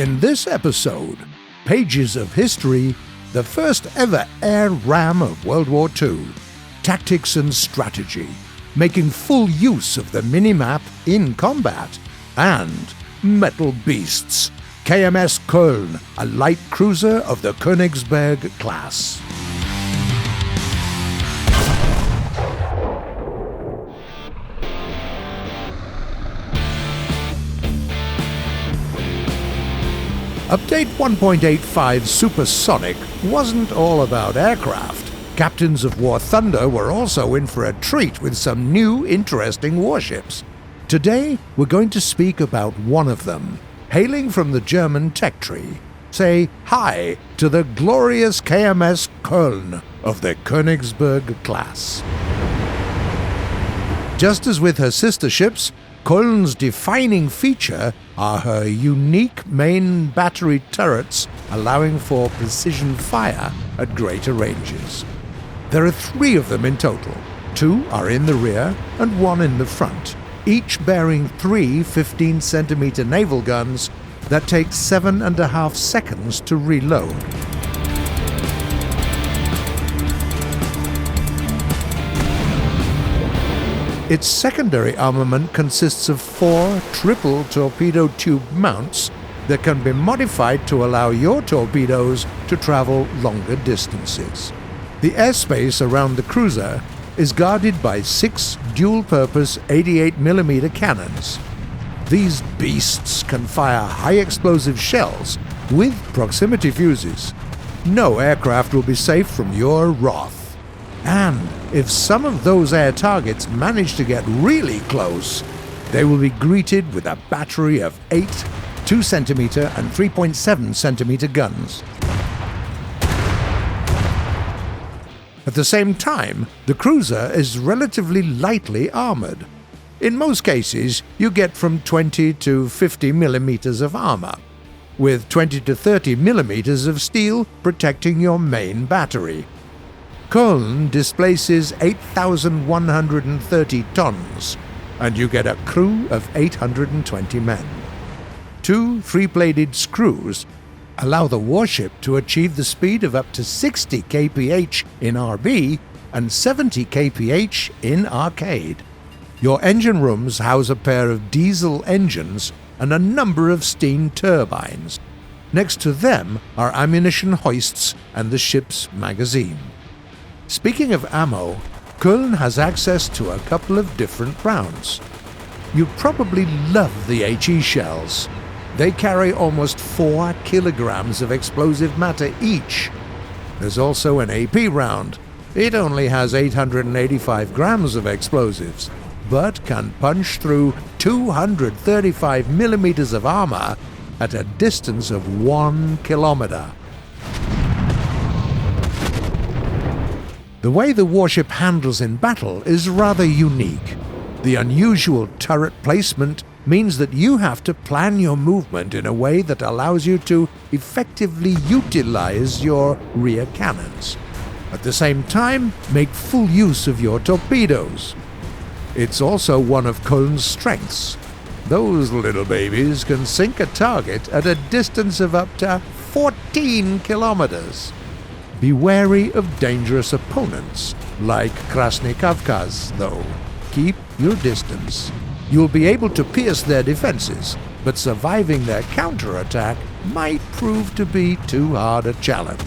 In this episode, Pages of History, the first ever air ram of World War II, tactics and strategy, making full use of the minimap in combat, and Metal Beasts, KMS Köln, a light cruiser of the Königsberg class. Update 1.85 Supersonic wasn't all about aircraft. Captains of War Thunder were also in for a treat with some new interesting warships. Today, we're going to speak about one of them. Hailing from the German tech tree, say hi to the glorious KMS Köln of the Königsberg class. Just as with her sister ships, Köln's defining feature are her unique main battery turrets allowing for precision fire at greater ranges. There are 3 of them in total. 2 are in the rear and 1 in the front, each bearing 3 15-centimeter naval guns that take 7.5 seconds to reload. Its secondary armament consists of 4 triple torpedo tube mounts that can be modified to allow your torpedoes to travel longer distances. The airspace around the cruiser is guarded by 6 dual-purpose 88mm cannons. These beasts can fire high-explosive shells with proximity fuses. No aircraft will be safe from your wrath. And if some of those air targets manage to get really close, they will be greeted with a battery of 8 2-centimeter and 3.7-centimeter guns. At the same time, the cruiser is relatively lightly armored. In most cases, you get from 20 to 50 millimeters of armor, with 20 to 30 millimeters of steel protecting your main battery. Köln displaces 8,130 tons, and you get a crew of 820 men. 2 3-bladed screws allow the warship to achieve the speed of up to 60 kph in RB and 70 kph in arcade. Your engine rooms house a pair of diesel engines and a number of steam turbines. Next to them are ammunition hoists and the ship's magazine. Speaking of ammo, Köln has access to a couple of different rounds. You probably love the HE shells. They carry almost 4 kilograms of explosive matter each. There's also an AP round. It only has 885 grams of explosives, but can punch through 235 millimeters of armor at a distance of 1 kilometer. The way the warship handles in battle is rather unique. The unusual turret placement means that you have to plan your movement in a way that allows you to effectively utilize your rear cannons. At the same time, make full use of your torpedoes. It's also one of Köln's strengths. Those little babies can sink a target at a distance of up to 14 kilometers. Be wary of dangerous opponents, like Krasny Kavkaz, though. Keep your distance. You'll be able to pierce their defenses, but surviving their counterattack might prove to be too hard a challenge.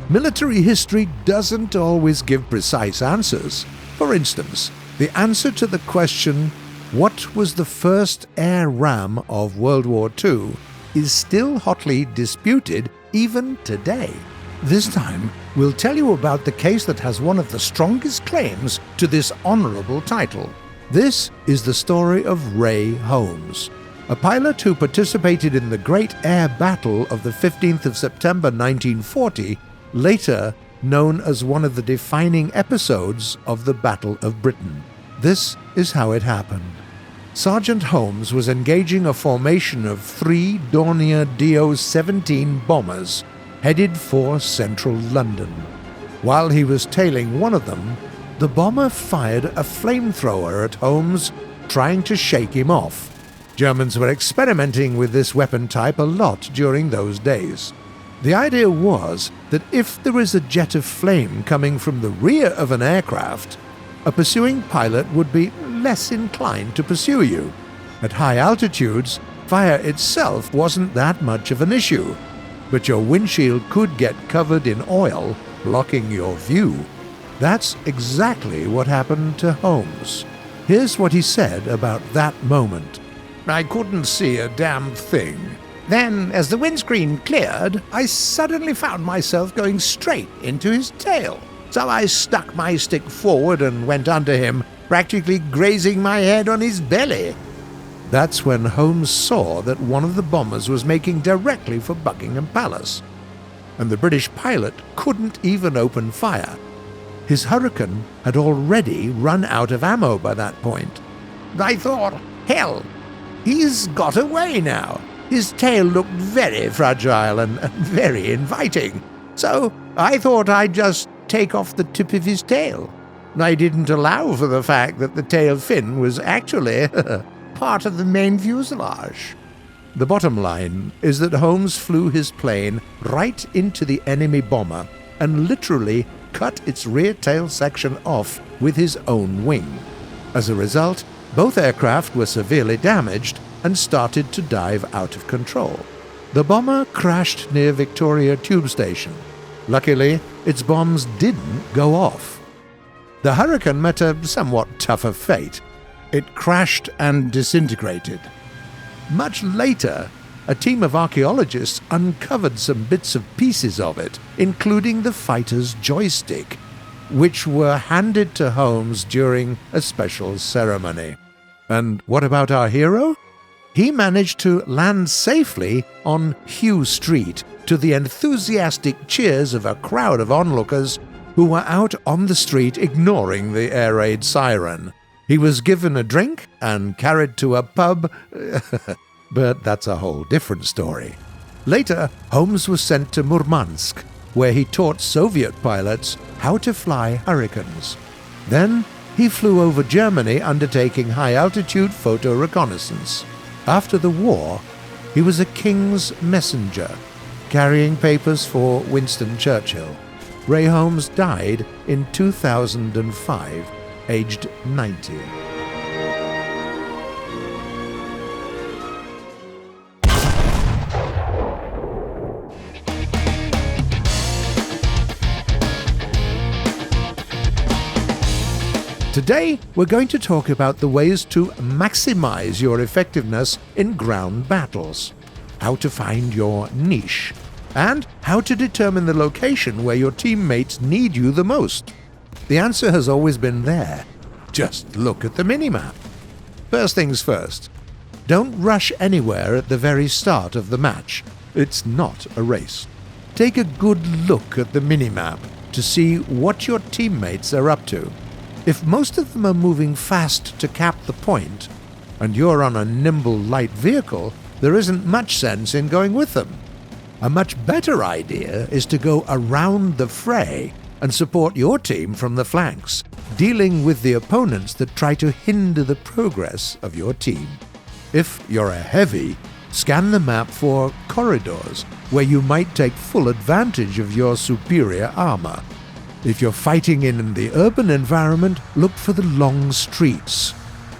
Military history doesn't always give precise answers. For instance, the answer to the question, what was the first air ram of World War II, is still hotly disputed even today. This time, we'll tell you about the case that has one of the strongest claims to this honorable title. This is the story of Ray Holmes, a pilot who participated in the Great Air Battle of the 15th of September 1940, later known as one of the defining episodes of the Battle of Britain. This is how it happened. Sergeant Holmes was engaging a formation of 3 Dornier Do-17 bombers headed for central London. While he was tailing one of them, the bomber fired a flamethrower at Holmes, trying to shake him off. Germans were experimenting with this weapon type a lot during those days. The idea was that if there is a jet of flame coming from the rear of an aircraft, a pursuing pilot would be less inclined to pursue you. At high altitudes, fire itself wasn't that much of an issue, but your windshield could get covered in oil, blocking your view. That's exactly what happened to Holmes. Here's what he said about that moment. "I couldn't see a damn thing. Then, as the windscreen cleared, I suddenly found myself going straight into his tail. So I stuck my stick forward and went under him, practically grazing my head on his belly." That's when Holmes saw that one of the bombers was making directly for Buckingham Palace, and the British pilot couldn't even open fire. His Hurricane had already run out of ammo by that point. I thought, hell, he's got away now. His tail looked very fragile and very inviting, so I thought I'd just take off the tip of his tail. I didn't allow for the fact that the tail fin was actually part of the main fuselage. The bottom line is that Holmes flew his plane right into the enemy bomber and literally cut its rear tail section off with his own wing. As a result, both aircraft were severely damaged and started to dive out of control. The bomber crashed near Victoria Tube Station. Luckily, its bombs didn't go off. The Hurricane met a somewhat tougher fate. It crashed and disintegrated. Much later, a team of archaeologists uncovered some bits of pieces of it, including the fighter's joystick, which were handed to Holmes during a special ceremony. And what about our hero? He managed to land safely on Hugh Street to the enthusiastic cheers of a crowd of onlookers who were out on the street ignoring the air raid siren. He was given a drink and carried to a pub, but that's a whole different story. Later, Holmes was sent to Murmansk, where he taught Soviet pilots how to fly Hurricanes. Then he flew over Germany undertaking high-altitude photo reconnaissance. After the war, he was a king's messenger, carrying papers for Winston Churchill. Ray Holmes died in 2005, aged 90. Today, we're going to talk about the ways to maximize your effectiveness in ground battles, how to find your niche, and how to determine the location where your teammates need you the most. The answer has always been there. Just look at the minimap. First things first, don't rush anywhere at the very start of the match. It's not a race. Take a good look at the minimap to see what your teammates are up to. If most of them are moving fast to cap the point, and you're on a nimble light vehicle, there isn't much sense in going with them. A much better idea is to go around the fray and support your team from the flanks, dealing with the opponents that try to hinder the progress of your team. If you're a heavy, scan the map for corridors where you might take full advantage of your superior armor. If you're fighting in the urban environment, look for the long streets.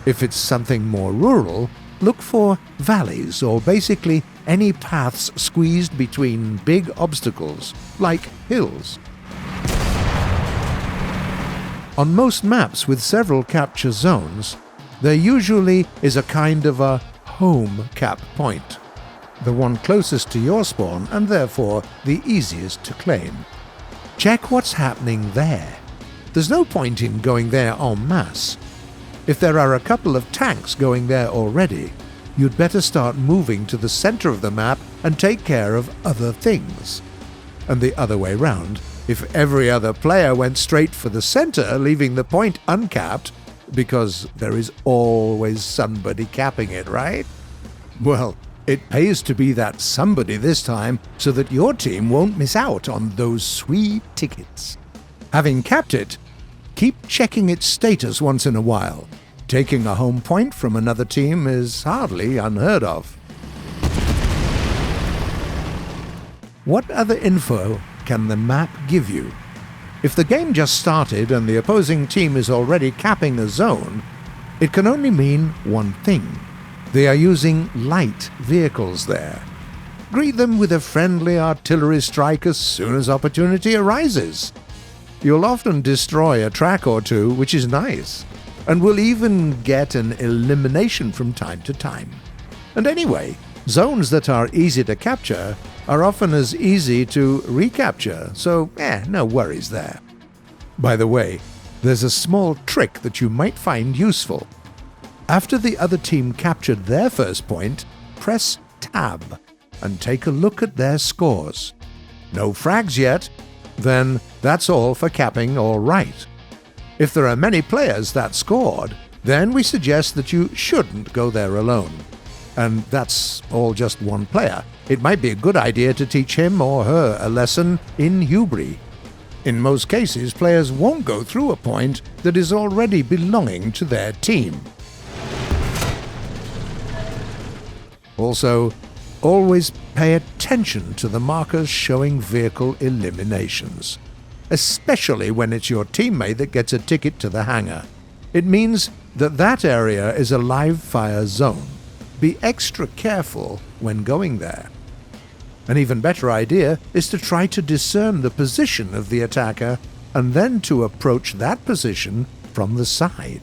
If it's something more rural, look for valleys or basically any paths squeezed between big obstacles, like hills. On most maps with several capture zones, there usually is a kind of a home cap point, the one closest to your spawn and therefore the easiest to claim. Check what's happening there. There's no point in going there en masse. If there are a couple of tanks going there already, you'd better start moving to the center of the map and take care of other things. And the other way round, if every other player went straight for the center, leaving the point uncapped, because there is always somebody capping it, right? Well, it pays to be that somebody this time so that your team won't miss out on those sweet tickets. Having capped it, keep checking its status once in a while. Taking a home point from another team is hardly unheard of. What other info can the map give you? If the game just started and the opposing team is already capping a zone, it can only mean one thing. They are using light vehicles there. Greet them with a friendly artillery strike as soon as opportunity arises. You'll often destroy a track or two, which is nice, and will even get an elimination from time to time. And anyway, zones that are easy to capture are often as easy to recapture, so no worries there. By the way, there's a small trick that you might find useful. After the other team captured their first point, press Tab and take a look at their scores. No frags yet? Then that's all for capping all right. If there are many players that scored, then we suggest that you shouldn't go there alone. And that's all just one player. It might be a good idea to teach him or her a lesson in hubris. In most cases, players won't go through a point that is already belonging to their team. Also, always pay attention to the markers showing vehicle eliminations, especially when it's your teammate that gets a ticket to the hangar. It means that that area is a live fire zone. Be extra careful when going there. An even better idea is to try to discern the position of the attacker and then to approach that position from the side.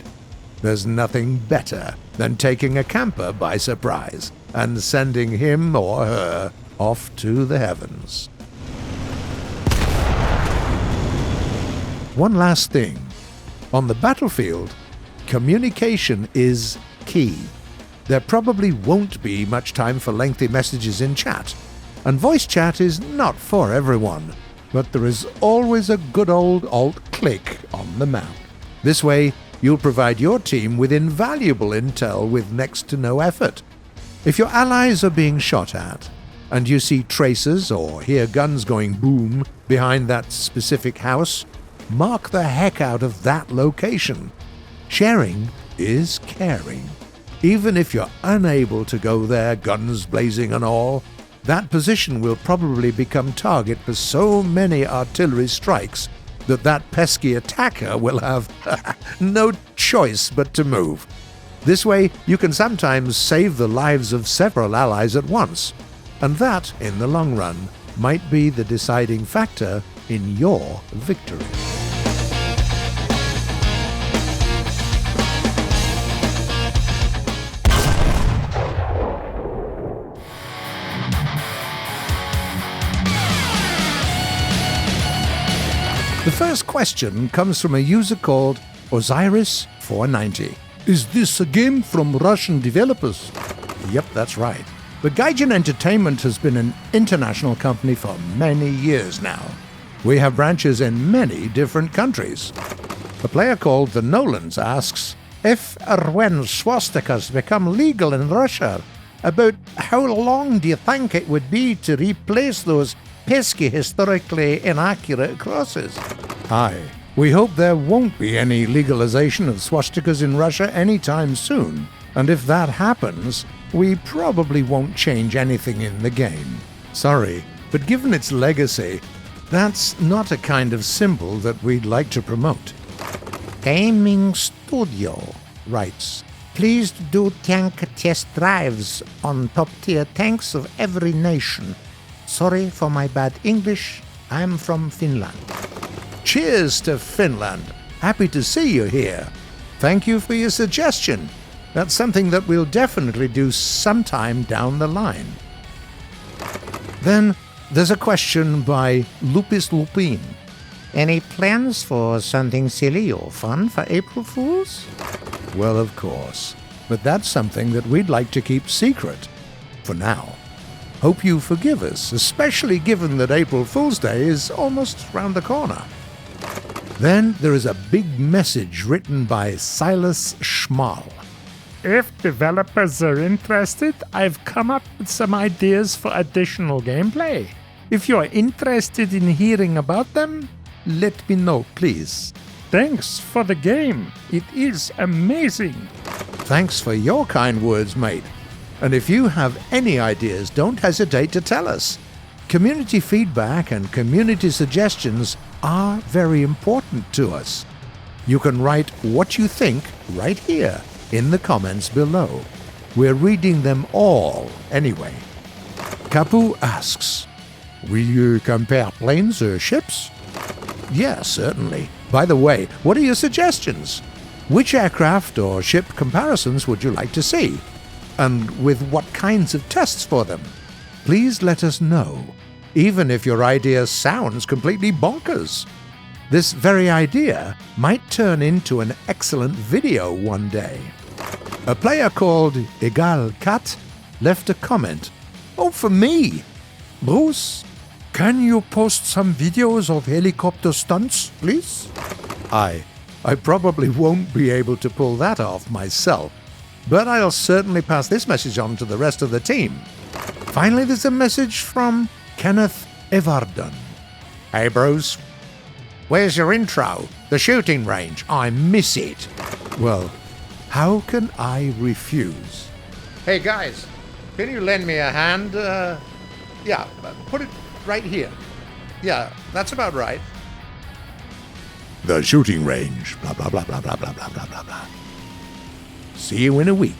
There's nothing better than taking a camper by surprise and sending him or her off to the heavens. One last thing. On the battlefield, communication is key. There probably won't be much time for lengthy messages in chat, and voice chat is not for everyone, but there is always a good old alt-click on the map. This way, you'll provide your team with invaluable intel with next to no effort. If your allies are being shot at, and you see traces or hear guns going boom behind that specific house, mark the heck out of that location. Sharing is caring. Even if you're unable to go there, guns blazing and all, that position will probably become target for so many artillery strikes that pesky attacker will have no choice but to move. This way, you can sometimes save the lives of several allies at once, and that, in the long run, might be the deciding factor in your victory. The first question comes from a user called Osiris490. Is this a game from Russian developers? Yep, that's right. But Gaijin Entertainment has been an international company for many years now. We have branches in many different countries. A player called The Nolans asks, if or when swastikas become legal in Russia, about how long do you think it would be to replace those pesky historically inaccurate crosses? Hi. We hope there won't be any legalization of swastikas in Russia anytime soon, and if that happens, we probably won't change anything in the game. Sorry, but given its legacy, that's not a kind of symbol that we'd like to promote. Gaming Studio writes, please do tank test drives on top-tier tanks of every nation. Sorry for my bad English, I'm from Finland. Cheers to Finland. Happy to see you here. Thank you for your suggestion. That's something that we'll definitely do sometime down the line. Then there's a question by Lupus Lupin. Any plans for something silly or fun for April Fools? Well, of course. But that's something that we'd like to keep secret. For now. Hope you forgive us, especially given that April Fool's Day is almost round the corner. Then there is a big message written by Silas Schmal. If developers are interested, I've come up with some ideas for additional gameplay. If you're interested in hearing about them, Let me know, please. thanks for the game. It is amazing. Thanks for your kind words, mate. And if you have any ideas, don't hesitate to tell us. Community feedback and community suggestions are very important to us. You can write what you think right here in the comments below. We're reading them all anyway. Kapu asks, will you compare planes or ships? Yes, certainly. By the way, what are your suggestions? Which aircraft or ship comparisons would you like to see? And with what kinds of tests for them? Please let us know, even if your idea sounds completely bonkers. This very idea might turn into an excellent video one day. A player called Egal Cat left a comment. Oh, for me! Bruce, can you post some videos of helicopter stunts, please? I probably won't be able to pull that off myself, but I'll certainly pass this message on to the rest of the team. Finally, there's a message from Kenneth Everton. Hey, Bruce. Where's your intro? The shooting range. I miss it. Well, how can I refuse? Hey, guys, can you lend me a hand? Yeah, put it right here. Yeah, that's about right. The shooting range. Blah, blah, blah, blah, blah, blah, blah, blah, blah. See you in a week.